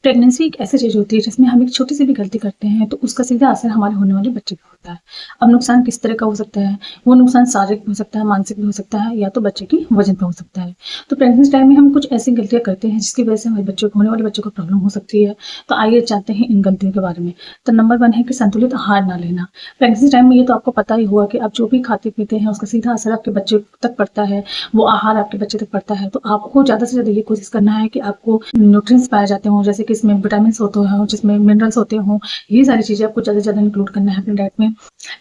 Pregnancy एक ऐसी चीज़ होती है जिसमें हम एक छोटी सी भी गलती करते हैं तो उसका सीधा असर हमारे होने वाले बच्चे पे होता है। अब नुकसान किस तरह का हो सकता है? वो नुकसान शारीरिक भी हो सकता है, मानसिक भी हो सकता है या तो बच्चे की वजन पे हो सकता है। तो प्रेगनेंसी टाइम में हम कुछ ऐसी गलतियाँ करते हैं जिसकी वजह से हमारे बच्चों को होने वाले बच्चों को प्रॉब्लम हो सकती है। तो आइए जानते हैं इन गलतियों के बारे में। तो नंबर 1 है कि संतुलित आहार ना लेना। प्रेगनेंसी टाइम में ये तो आपको पता ही होगा कि आप जो भी खाते-पीते हैं उसका सीधा असर आपके बच्चे तक पड़ता है, वो आहार आपके बच्चे तक पड़ता है। तो आपको ज़्यादा से ज़्यादा ये कोशिश करना है कि आपको न्यूट्रिएंट्स पाए जाते हों, जैसे कि इसमें विटामिन्स होते हों, जिसमें मिनरल्स होते हों, ये सारी चीज़ें आपको ज़्यादा से ज़्यादा इंक्लूड करना है अपनी डाइट में।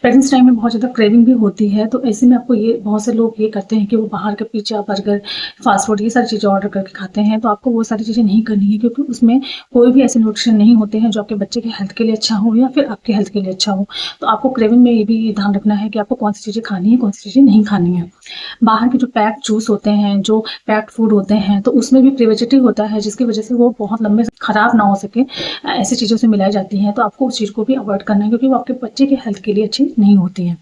प्रेगनेंसी टाइम में बहुत ज़्यादा क्रेविंग भी होती है, तो ऐसे में आपको ये बहुत से लोग ये करते हैं कि वो बाहर का पिज़्ज़ा, बर्गर, फास्ट फूड ये सारी चीज़ें ऑर्डर करके खाते हैं, तो आपको वो सारी चीज़ें नहीं करनी है क्योंकि उसमें कोई भी ऐसे न्यूट्रिशन नहीं होते हैं जो आपके बच्चे के हेल्थ के लिए अच्छा हो या फिर आपके हेल्थ के लिए अच्छा हो। तो आपको क्रेविंग में ये भी ध्यान रखना है कि आपको कौन-सी चीज़ें खानी है, कौन-सी चीज़ें नहीं खानी है। बाहर के जो पैक्ड जूस होते हैं, जो पैक्ड फूड होते हैं, तो उसमें भी प्रिजर्वेटिव होता है जिसकी वजह से वो बहुत लंबे खराब ना हो सके, ऐसी चीज़ों से मिलाई जाती हैं, तो आपको उस चीज़ को भी अवॉइड करना है क्योंकि वो आपके बच्चे के हेल्थ के लिए अच्छी नहीं होती है।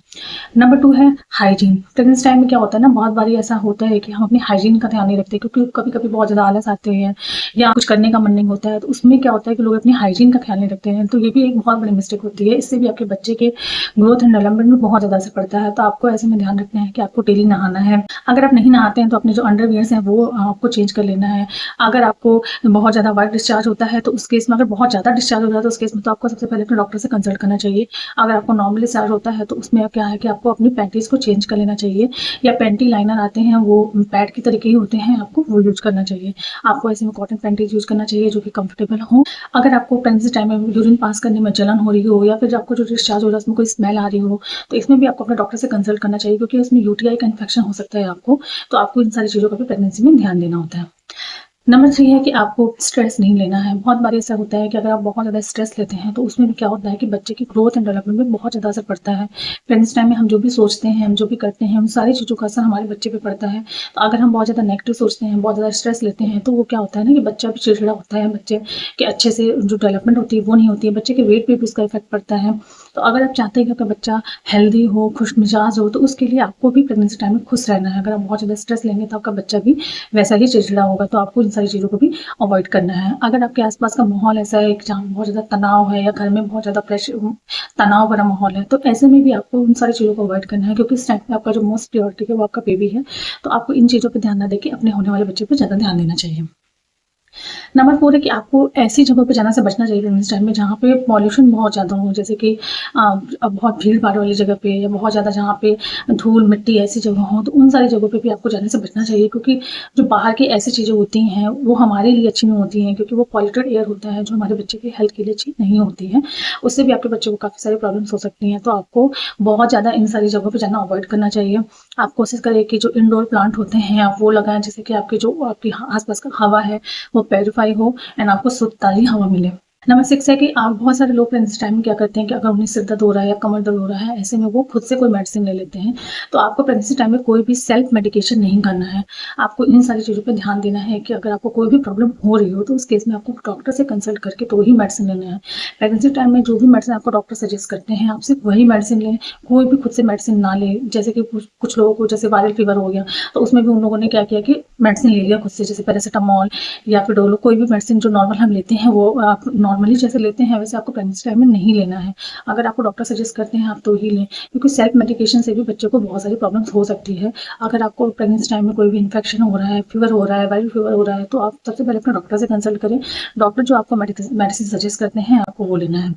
नंबर 2 है हाइजीन। प्रेगनेंसी टाइम में क्या होता है ना, बहुत बारी ऐसा होता है कि हम अपनी हाइजीन का ध्यान नहीं रखते क्योंकि कभी-कभी बहुत ज़्यादा आलस आते हैं या कुछ करने का मन नहीं होता है, तो उसमें क्या होता है कि लोग अपनी हाइजीन का ख्याल नहीं रखते हैं, तो ये भी एक बहुत बड़ी मिस्टेक होती है। इससे भी आपके बच्चे के ग्रोथ एंड डेवलपमेंट में बहुत ज़्यादा असर पड़ता है, तो आपको ऐसे में ध्यान रखना है कि आपको डेली नहाना है। अगर आप नहीं नहाते हैं तो अपने जो अंडरवियर्स हैं वो आपको चेंज कर लेना है। अगर आपको बहुत ज़्यादा व्हाइट डिस्चार्ज होता है तो उस केस में, अगर बहुत ज़्यादा डिस्चार्ज हो रहा है तो उस केस में तो आपको सबसे पहले अपने डॉक्टर से कंसल्ट करना चाहिए। अगर आपको नॉर्मल डिस्चार्ज होता है तो उसमें क्या है कि आपको अपनी पैंटीज़ को चेंज कर लेना चाहिए, या पैंटी लाइनर आते हैं वो पैड की तरीके ही होते हैं, आपको वो यूज़ करना चाहिए। आपको ऐसे में कॉटन पैंटीज़ यूज़ करना चाहिए जो कि कंफर्टेबल हो। अगर आपको प्रेगनेंसी टाइम में यूरिन पास करने में जलन हो रही हो या फिर आपको जो डिस्चार्ज हो रहा है उसमें कोई स्मेल आ रही हो, तो इसमें भी आपको अपने डॉक्टर से कंसल्ट करना चाहिए क्योंकि उसमें यूटीआई का इन्फेक्शन हो सकता है आपको, तो आपको इन सारी चीज़ों का भी प्रेगनेंसी में ध्यान देना होता है। नंबर 3 है कि आपको स्ट्रेस नहीं लेना है। बहुत बार ऐसा होता है कि अगर आप बहुत ज़्यादा स्ट्रेस लेते हैं, तो उसमें भी क्या होता है कि बच्चे की ग्रोथ एंड डेवलपमेंट में बहुत ज़्यादा असर पड़ता है। प्रेगनेंसी टाइम में हम जो भी सोचते हैं, हम जो भी करते हैं, उन सारी चीज़ों का असर हमारे बच्चे पे पड़ता है। तो अगर हम बहुत ज़्यादा नेगेटिव सोचते हैं, बहुत ज़्यादा स्ट्रेस लेते हैं, तो वो क्या होता है ना कि बच्चा भी चिड़चिड़ा होता है, बच्चे के अच्छे से जो डेवलपमेंट होती है वो नहीं होती है, बच्चे के वेट पे भी उसका इफ़ेक्ट पड़ता है। तो अगर आप चाहते हैं कि आपका बच्चा हेल्दी हो, खुशमिजाज हो, तो उसके लिए आपको भी प्रेगनेंसी टाइम में खुश रहना है। अगर आप बहुत ज़्यादा स्ट्रेस लेंगे तो आपका बच्चा भी वैसा ही चिड़चिड़ा होगा, तो आपको इन सारी चीज़ों को भी अवॉइड करना है। अगर आपके आसपास का माहौल ऐसा है कि जहाँ बहुत ज़्यादा तनाव है या घर में बहुत ज़्यादा तनाव भरा माहौल है, तो ऐसे में भी आपको उन सारी चीज़ों को अवॉइड करना है क्योंकि इस टाइम पे आपका जो मोस्ट प्रायोरिटी है वो आपका बेबी है। तो आपको इन चीज़ों पे ध्यान ना देके अपने होने वाले बच्चे पे ज़्यादा ध्यान देना चाहिए। नंबर 4 है कि आपको ऐसी जगहों पे जाने से बचना चाहिए प्रेगनेंसी टाइम में जहाँ पे पॉल्यूशन बहुत ज़्यादा हो, जैसे कि बहुत भीड़-भाड़ वाली जगह पे या बहुत ज़्यादा जहाँ पे धूल, मिट्टी ऐसी जगह हो, तो उन सारी जगहों पे भी आपको जाने से बचना चाहिए क्योंकि जो बाहर की ऐसी चीज़ें होती हैं, वो हमारे लिए अच्छी नहीं होती हैं क्योंकि वो पॉल्यूटेड एयर होता है जो हमारे बच्चे के हेल्थ के लिए अच्छी नहीं होती है। उससे भी आपके बच्चे को काफ़ी सारी प्रॉब्लम्स हो सकती हैं, तो आपको बहुत ज़्यादा इन सारी जगहों पे जाना अवॉइड करना चाहिए। आप कोशिश करें कि जो इंडोर प्लांट होते हैं आप वो लगाएँ, जिससे कि आपकी जो आपकी आस-पास का हवा है वो प्यूरिफाई हो एंड आपको शुद्ध ताज़ी हवा मिले। नंबर 6 है कि आप बहुत सारे लोग प्रेगनेंसी टाइम में क्या करते हैं कि अगर उन्हें सिर दर्द हो रहा है या कमर दर्द हो रहा है, ऐसे में वो खुद से कोई मेडिसिन ले लेते हैं। तो आपको प्रेगनेंसी टाइम में कोई भी सेल्फ मेडिकेशन नहीं करना है। आपको इन सारी चीज़ों पे ध्यान देना है कि अगर आपको कोई भी प्रॉब्लम हो रही हो, तो उस केस में आपको डॉक्टर से कंसल्ट करके तो ही मेडिसिन लेना है। प्रेगनेंसी टाइम में जो भी मेडिसिन आपको डॉक्टर सजेस्ट करते हैं, आप सिर्फ वही मेडिसिन लें, कोई भी खुद से मेडिसिन ना लें। जैसे कि कुछ लोगों को जैसे वायरल फीवर हो गया, तो उसमें भी उन लोगों ने क्या किया कि मेडिसिन ले लिया खुद से, जैसे पैरासिटामोल या फिर डोलो, कोई भी मेडिसिन जो नॉर्मल हम लेते हैं वो आप नॉर्मली जैसे लेते हैं वैसे आपको प्रेगनेंसी टाइम में नहीं लेना है। अगर आपको डॉक्टर सजेस्ट करते हैं आप तो ही लें क्योंकि सेल्फ मेडिकेशन से भी बच्चे को बहुत सारी प्रॉब्लम्स हो सकती है। अगर आपको प्रेगनेंसी टाइम में कोई भी इन्फेक्शन हो रहा है, फीवर हो रहा है, वायरल फीवर हो रहा है, तो आप सबसे पहले अपने डॉक्टर से कंसल्ट करें। डॉक्टर जो आपको मेडिसिन सजेस्ट करते हैं आपको वो लेना है।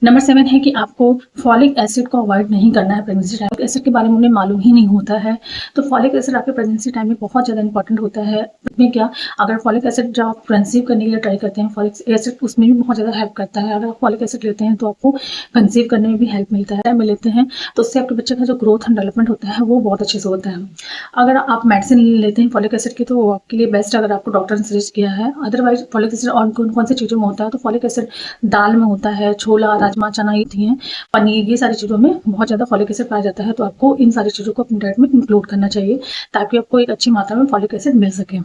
नंबर 7 है कि आपको फॉलिक एसिड को अवॉइड नहीं करना है प्रेगनेंसी टाइम। एसिड के बारे में उन्हें मालूम ही नहीं होता है, तो फॉलिक एसिड आपके प्रेगनेंसी टाइम में बहुत ज़्यादा इंपॉर्टेंट होता है। उसमें क्या, अगर फॉलिक एसिड जब आप कंसीव करने के लिए ट्राई करते हैं, फॉलिक एसिड उसमें भी बहुत ज़्यादा हेल्प करता है। अगर आप फॉलिक एसिड लेते हैं तो आपको कंसीव करने में भी हेल्प मिलता है। टाइम में लेते हैं तो उससे आपके बच्चे का जो ग्रोथ एंड डेवलपमेंट होता है वो बहुत अच्छे से होता है। अगर आप मेडिसिन लेते हैं फॉलिक एसिड की तो वो आपके लिए बेस्ट, अगर आपको डॉक्टर ने सजेस्ट किया है। अदरवाइज फॉलिक एसिड और कौन कौन सी चीज़ों में होता है, तो फॉलिक एसिड दाल में होता है, छोला, राजमा, चना ये थी हैं, पनीर, ये सारी चीज़ों में बहुत ज़्यादा फॉलिक एसिड पाया जाता है। तो आपको इन सारी चीज़ों को अपनी डाइट में इंक्लूड करना चाहिए ताकि आपको एक अच्छी मात्रा में फॉलिक एसिड मिल सके।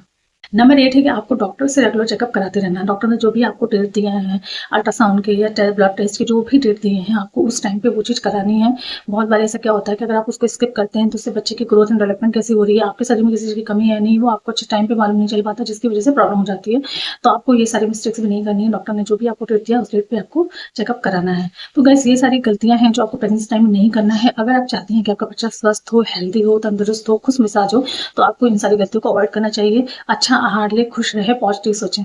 नंबर 8 है कि आपको डॉक्टर से रेगुलर चेकअप कराते रहना है। डॉक्टर ने जो भी आपको डेट दिया है, अल्ट्रासाउंड के या ब्लड टेस्ट के जो भी डेट दिए हैं, आपको उस टाइम पे वो चीज़ करानी है। बहुत बार ऐसा क्या होता है कि अगर आप उसको स्किप करते हैं, तो उससे बच्चे की ग्रोथ एंड डेवलपमेंट कैसी हो रही है, आपके शरीर में किसी चीज़ की कमी है नहीं, वो आपको अच्छे टाइम पे मालूम नहीं चल पाता, जिसकी वजह से प्रॉब्लम हो जाती है। तो आपको ये सारी मिस्टेक्स भी नहीं करनी है। डॉक्टर ने जो भी आपको डेट दिया, उस डेट पे आपको चेकअप कराना है। तो गाइस ये सारी गलतियाँ हैं जो आपको प्रेगनेंसी टाइम में नहीं करना है। अगर आप चाहते हैं कि आपका बच्चा स्वस्थ हो, हेल्दी हो, तंदुरुस्त हो, खुश मिजाज हो, तो आपको इन सारी गलतियों को अवॉइड करना चाहिए। अच्छा आहार लें, खुश रहें, पॉजिटिव सोचें।